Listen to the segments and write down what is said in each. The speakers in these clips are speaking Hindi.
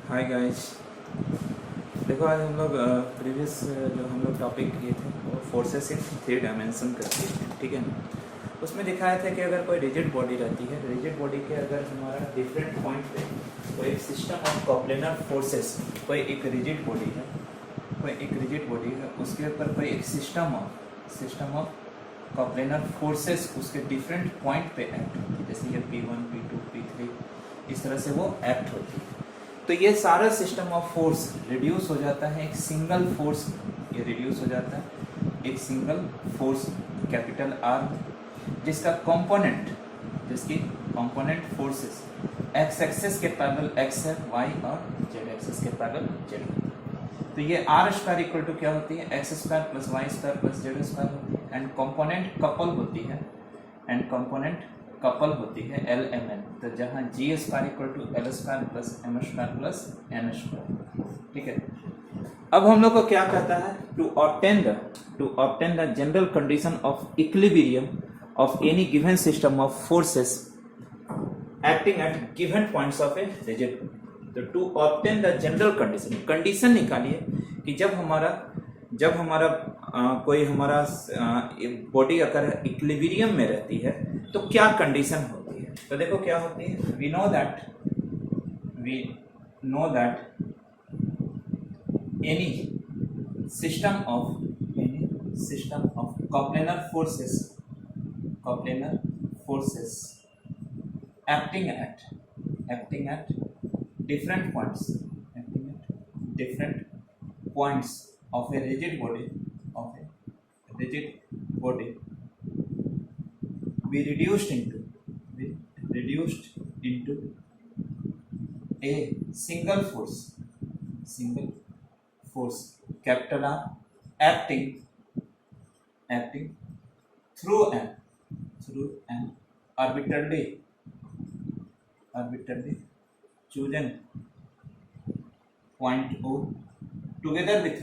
Hi guys. देखो आज हम लोग प्रीवियस जो हम लोग टॉपिक किए थे वो फोर्सेस इन 3 डायमेंशन करते हैं, ठीक है ना। उसमें दिखाया था कि अगर कोई रिजिड बॉडी रहती है, रिजिड बॉडी के अगर हमारा डिफरेंट पॉइंट पे कोई एक सिस्टम ऑफ कॉप्लेनर फोर्सेस, कोई एक रिजिड बॉडी है, उसके ऊपर कोई एक सिस्टम ऑफ कॉप्लेनर फोर्सेस उसके डिफरेंट पॉइंट पे एक्ट होती है, जैसे ये P1, P2, P3 इस तरह से वो एक्ट होती है। तो ये सारा सिस्टम ऑफ फोर्स रिड्यूस हो जाता है एक सिंगल फोर्स, ये रिड्यूस हो जाता है एक सिंगल फोर्स कैपिटल R, जिसकी कंपोनेंट फोर्सेस एक्स एक्सेस के पैरेलल एक्स है, वाई और जेड एक्सेस के पैरेलल जेड है। तो ये R स्क्वायर इक्वल टू क्या होती है, X square plus Y square plus Z square होती है, एंड कंपोनेंट कपल होती है एल एम एन। तो जहाँ G square equal to L square plus M square plus N square, ठीक है। अब हम लोग को क्या कहता है, to obtain the general condition of equilibrium of any given system of forces acting at given points of a rigid. तो to obtain the general condition निकालिए कि जब हमारा कोई हमारा बॉडी अगर इक्विलिब्रियम में रहती है तो क्या कंडीशन होती है। तो देखो क्या होती है, we know that any system of coplanar forces acting at different points of a rigid body be reduced into a single force capital R acting through an arbitrarily chosen point O together with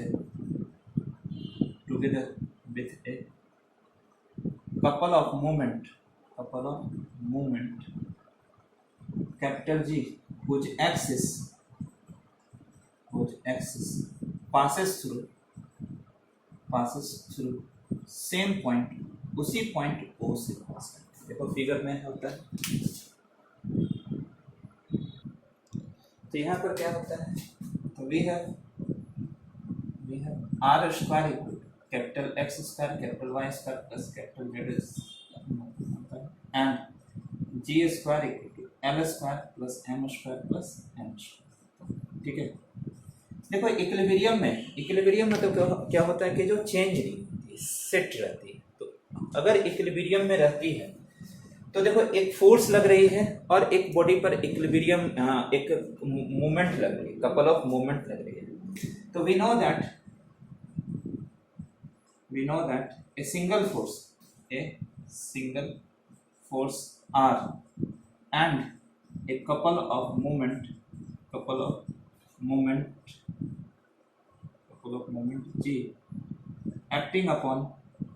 a couple of movement capital G whose axis passes through same point, उसी पॉइंट O से पास करते हैं। देखो फिगर में होता है, तो यहाँ पर क्या होता है, तो we have R square equal to capital X square capital Y square plus capital Z and G square equal to L square plus M square plus N square, ठीक है। देखो इक्विलिब्रियम में तो क्या होता है कि जो चेंज नहीं होती, सेट रहती है। तो अगर इक्विलिब्रियम में रहती है तो देखो एक फोर्स लग रही है और एक बॉडी पर इक्विलिब्रियम एक मूवमेंट लग रही है, कपल ऑफ मूवमेंट लग रही है। तो we know that a single force R and a couple of movement G acting upon a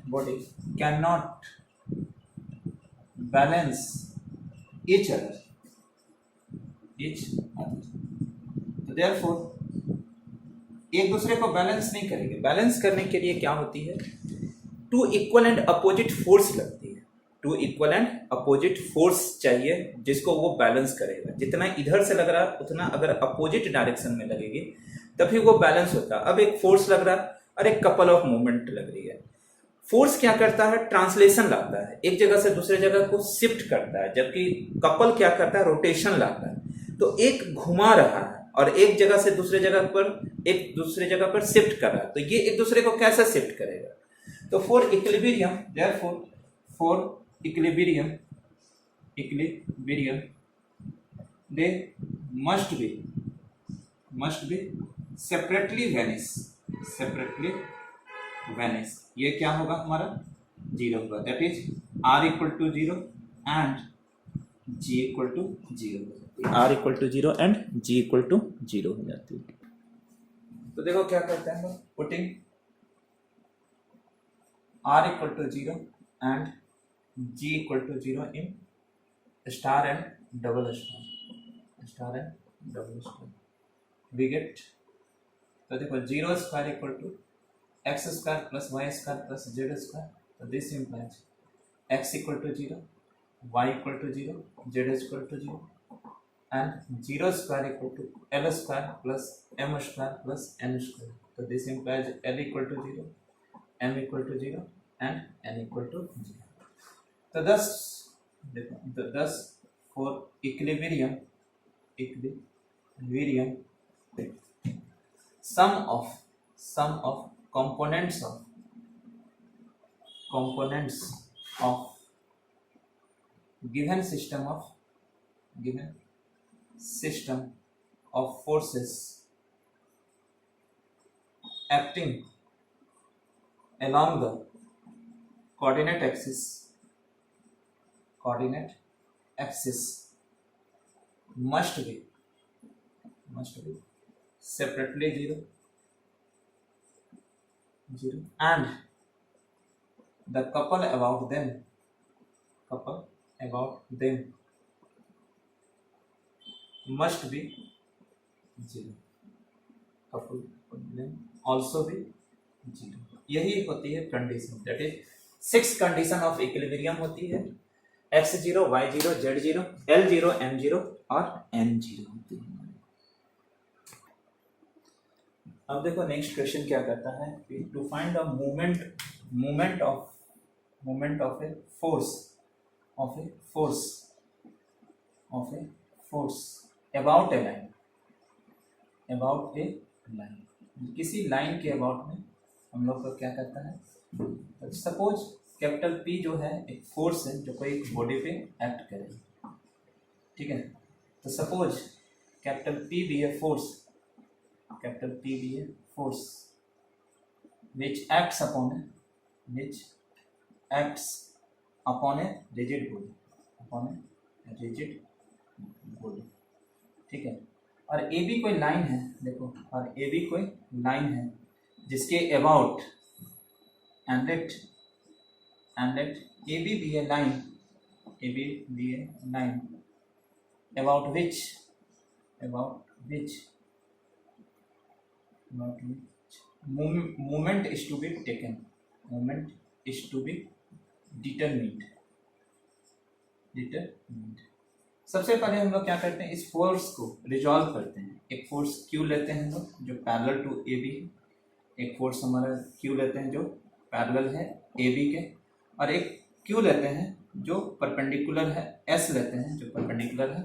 body cannot balance each other. तो therefore एक दूसरे को बैलेंस नहीं करेंगे। बैलेंस करने के लिए क्या होती है, two equal and opposite force लगती है, two equal and opposite force चाहिए जिसको वो बैलेंस करेगा। जितना इधर से लग रहा है उतना अगर अपोजिट डायरेक्शन में लगेगी तभी वो बैलेंस होता है। अब एक फोर्स लग रहा है और एक कपल ऑफ मूवमेंट लग रही है। फोर्स क्या करता है, ट्रांसलेशन लाता है, एक जगह से दूसरे जगह को शिफ्ट करता है, जबकि कपल क्या करता है, रोटेशन लाता है। तो एक घुमा रहा है और एक जगह से दूसरे जगह पर शिफ्ट कर रहा है, तो ये एक दूसरे को कैसे शिफ्ट करेगा। तो for equilibrium they must be separately vanish। ये क्या होगा, हमारा जीरो होगा, that is R equal to 0 and G equal to 0। R equal to 0 and G equal to 0 हो जाती है। तो देखो क्या करते हैं, putting R equal to 0 and G equal to 0 in star and double star and double star. We get, तो देखो 0 square equal to x square plus y square plus z square. So this implies x equal to 0, y equal to 0, z equal to 0, and 0 square equal to l square plus m square plus n square. So this implies l equal to 0, m equal to 0 and n equal to 0. So thus for equilibrium sum of components of given system of forces acting along the coordinate axis must be separately 0 and the couple about them must be 0. couple of them also be 0. यही होती है condition, that is 6 condition of equilibrium होती है. x0, y0, z0, l0, m0 और n0 होती है. अब देखो नेक्स्ट क्वेश्चन क्या करता है, to find the movement of a force about a line. किसी लाइन के अबाउट में हम लोग को क्या करता है, सपोज कैपिटल P जो है एक फोर्स है जो कोई एक बॉडी पे एक्ट करेगा. ठीक है, तो सपोज कैपिटल P भी है force, which acts upon a rigid body. ठीक है, और AB कोई लाइन है, देखो, और AB कोई लाइन है जिसके अबाउट एंड लेट AB भी है line, about which movement is to be taken, determined. सबसे पहले हम लोग क्या करते हैं, इस फोर्स को रिजॉल्व करते हैं. एक फोर्स Q लेते हैं हम लोग जो पैरेलल टू AB, एक फोर्स हमारा Q लेते हैं जो पैरेलल है AB के, और एक Q लेते हैं जो परपेंडिकुलर है, S लेते हैं जो परपेंडिकुलर है.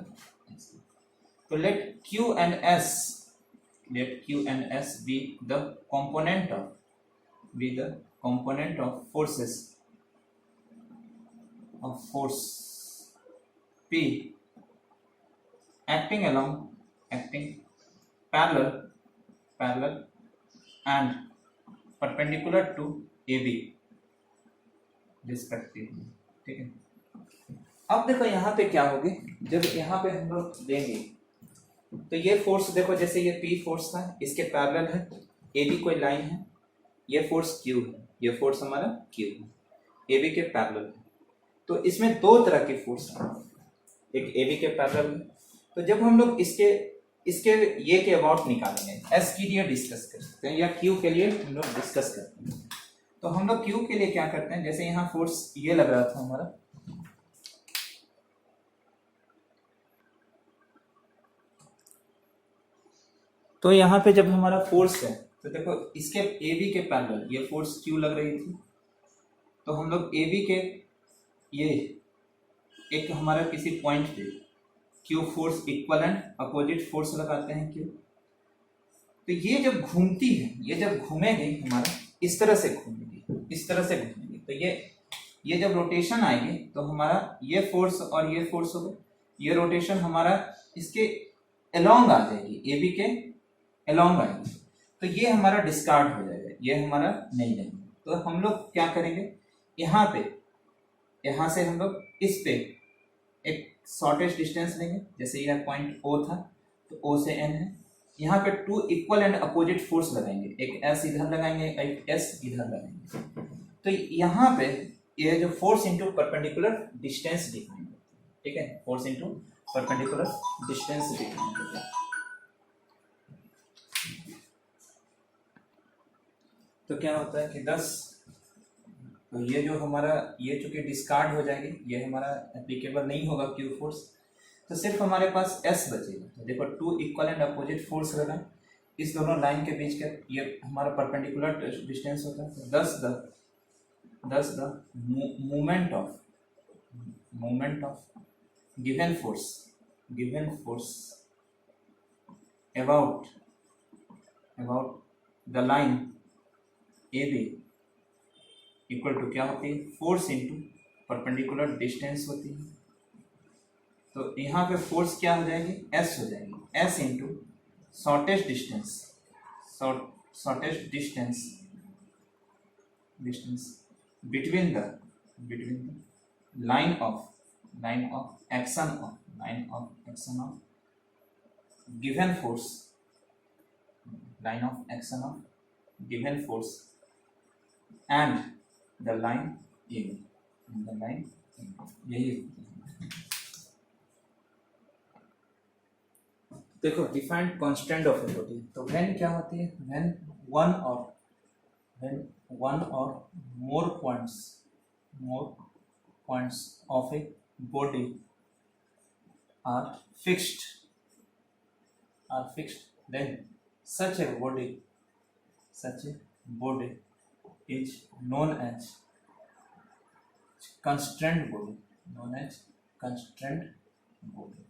तो let Q and S be the component of forces of force P acting parallel and perpendicular to AB respectively. ठीक है, अब देखो यहाँ पे क्या होगी, जब यहाँ पे हम लोग देंगे तो ये फोर्स देखो, जैसे ये P फोर्स था, इसके पैरेलल है AB कोई लाइन है, ये फोर्स Q है, ये फोर्स हमारा Q है, AB के पैरेलल है. तो इसमें दो तरह की फोर्स है, एक AB के पैरेलल है. तो जब हम लोग इसके ये के अबाउट निकालेंगे, S के लिए डिस्कस कर सकते हैं या Q के लिए हम लोग डिस्कस करते हैं. तो हम लोग Q के लिए क्या करते हैं, जैसे यहाँ फोर्स ये लग रहा था हमारा, तो यहाँ पे जब हमारा फोर्स है तो देखो इसके AB के पैरेलल ये फोर्स Q लग रही थी, तो हम लोग AB के ये एक हमारा किसी पॉइंट पे Q force equal and opposite force लगाते हैं Q. तो ये जब घूमती है, ये जब घूमेगी हमारा इस तरह से घूमेगी, तो ये जब रोटेशन आएगी तो हमारा ये फोर्स और ये फोर्स होगा, ये रोटेशन हमारा इसके अलोंग आ जाएगी, AB के अलोंग आएगी, तो ये हमारा डिस्कार्ड हो जाएगा, ये हमारा नहीं लेंगे. तो हम लोग क्या करेंगे, यहाँ से हम लोग इस पे एक शॉर्टेस्ट डिस्टेंस लेंगे, जैसे यह पॉइंट O था तो O से N है, यहाँ पे 2 इक्वल एंड अपोजिट फोर्स लगाएंगे, एक S इधर लगाएंगे, एक S इधर लगाएंगे. तो यहाँ पे ये जो force into perpendicular distance define होता है, ठीक है, force into perpendicular distance define होता है। तो क्या होता है कि 10, तो ये जो हमारा ये चूंकि डिस्कार्ड हो जाएगी, ये हमारा एप्लीकेबल नहीं होगा क्यू फोर्स, तो सिर्फ हमारे पास एस बचेगा। तो देखो 2 इक्वल एंड अपोजिट फोर्स लगा इस दोनों लाइन के बीच का, ये हमारा परपेंडिकुलर डिस्टेंस होता है। तो 10 the movement of given force about the line A B equal to क्या होती है, फोर्स इंटू परपेंडिकुलर डिस्टेंस होती है। तो यहाँ पे फोर्स क्या हो जाएगी, एस हो जाएगी, S into shortest distance between the line of action of given force, line of action of given force and the line A, यही है। देखो defined constant of a body, तो व्हेन क्या होती है, when one or more points of a body are fixed, then such a body is known as constraint body,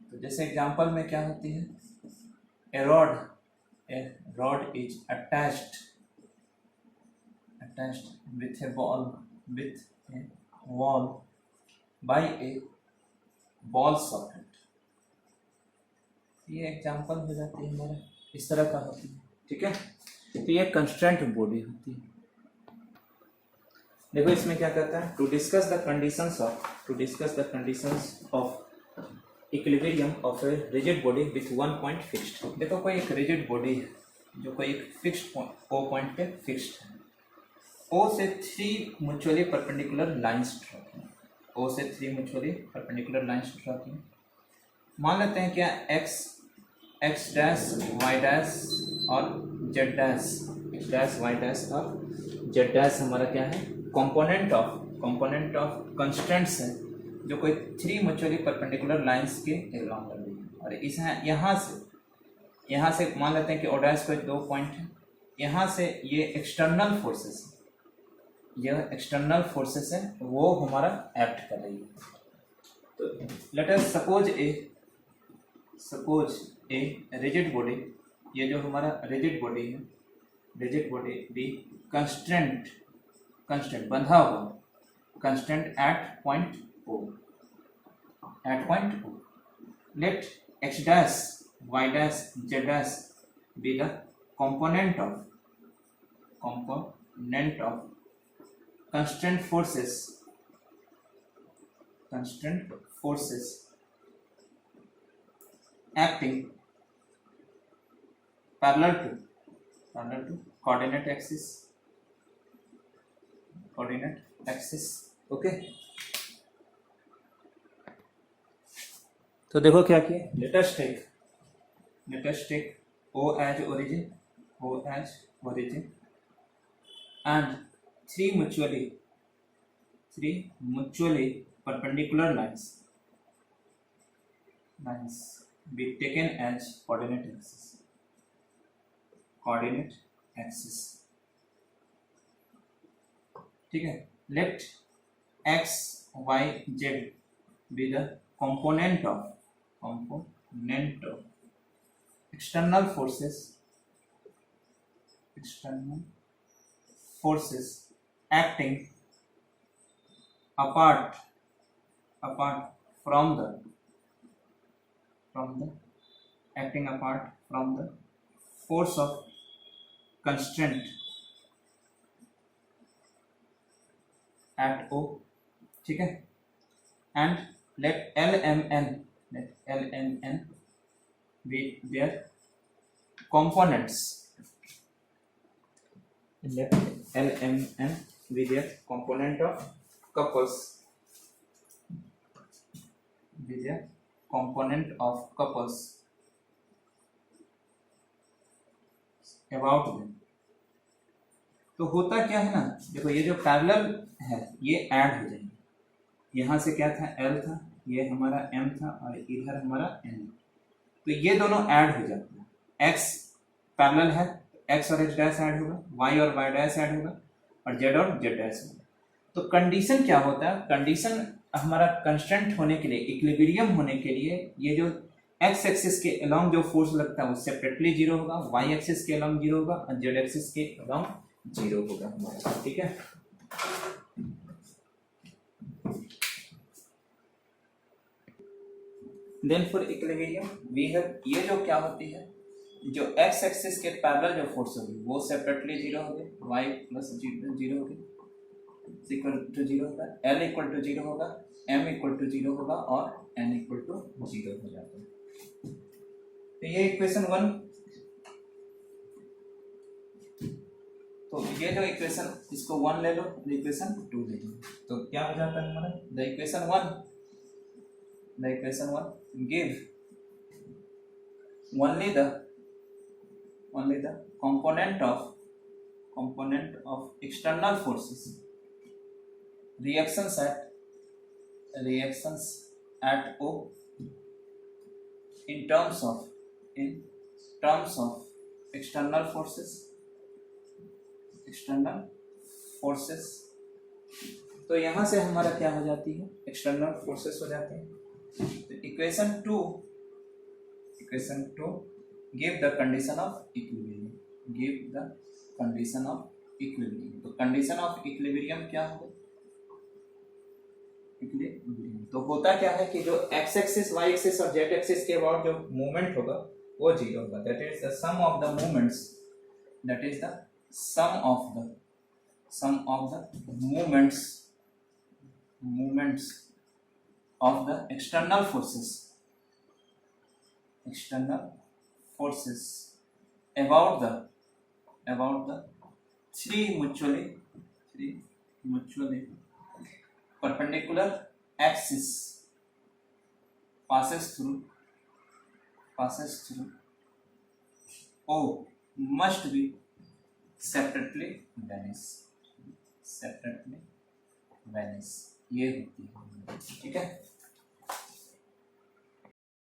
तो जैसे एग्जांपल में क्या होती है, a rod is attached with a wall by a ball socket। ये एग्जांपल हो जाती है हमारा, इस तरह का होती है, ठीक है। तो ये कंस्ट्रेंट बॉडी होती है। देखो इसमें क्या कहता है, to discuss the conditions of equilibrium of a rigid body with one point fixed. देखो कोई एक रिजिड बॉडी है जो कोई एक फिक्स्ड पॉइंट ओ पॉइंट पे फिक्स्ड है, ओ से 3 म्यूचुअली परपेंडिकुलर लाइंस ड्रॉ की, ओ से 3 म्यूचुअली परपेंडिकुलर लाइंस ड्रॉ की। मान लेते हैं क्या एक्स डैश वाई डैश और z dash, x dash y dash और जेड डैश हमारा क्या है, कंपोनेंट ऑफ कंस्टेंट्स है जो कोई 3 म्यूचुअली परपेंडिकुलर लाइंस के एलॉन्ग कर रही है। और इस यहाँ से मान लेते हैं कि ओ डैश कोई 2 पॉइंट है, यहाँ से ये एक्सटर्नल फोर्सेस है, वो हमारा एक्ट कर रही है। तो let us suppose a rigid body, ये जो हमारा रिजिड बॉडी भी कंस्टेंट बंधा हुआ, constant at point O, let x dash, y dash, z dash be the component of constant forces acting parallel to coordinate axis, okay। तो देखो क्या किया, let us take O as origin and 3 mutually perpendicular lines be taken as coordinate axis, ठीक है। let x y z be the component of external forces acting apart from the force of constraint at O, ठीक है। and let LMN be their components, let LMN be the component of couples, be the component of couples about them। तो होता क्या है ना, देखो ये जो पैरेलल है ये ऐड हो जाएंगे, यहाँ से क्या था L था, ये हमारा M था और इधर हमारा N, तो ये दोनों ऐड हो जाते हैं। X पैरेलल है, X और X डैश ऐड होगा, Y और Y डैश ऐड होगा और Z और Z डैश होगा। तो कंडीशन क्या होता है, कंडीशन हमारा कंस्ट्रेंट होने के लिए, इक्विलिब्रियम होने के लिए, ये जो एक्स एक्सिस के अलोंग जो फोर्स लगता है वो सेपरेटली जीरो होगा, वाई एक्सिस के अलोंग जीरो होगा और जेड एक्सिस के अलोंग जीरो होगा हमारा, ठीक है। Then for equilibrium we have, ये जो क्या होती है, जो एक्स एक्सिस के पैरेलल जो फोर्स होगी वो सेपरेटली जीरो होगी, वाई प्लस जीरो होगी इक्वल टू जीरो होगा, एल इक्वल टू जीरो होगा, एम इक्वल टू जीरो होगा और एन इक्वल टू जीरो हो जाता है। तो ये इक्वेशन 1, तो ये जो इक्वेशन, इसको 1 ले लो, इक्वेशन 2 ले लो, तो क्या हो जाता है हमारा, the equation 1 give only the component of external forces, reactions at O in terms of external forces। तो यहां से हमारा क्या हो जाती है, एक्सटर्नल फोर्सेस हो जाते हैं। तो equation 2 give the condition of equilibrium, तो कंडीशन ऑफ इक्विलिब्रियम क्या होगा, इक्विलिब्रियम तो होता क्या है कि जो एक्स एक्सिस, वाई एक्सिस और जेड एक्सिस के अबाउट जो मूवमेंट होगा वो जीरो होगा, that is the sum of the movements, that is the sum of the movements of the external forces about the three mutually perpendicular axis passes through O must be separately vanish, ये होती है, ठीक है।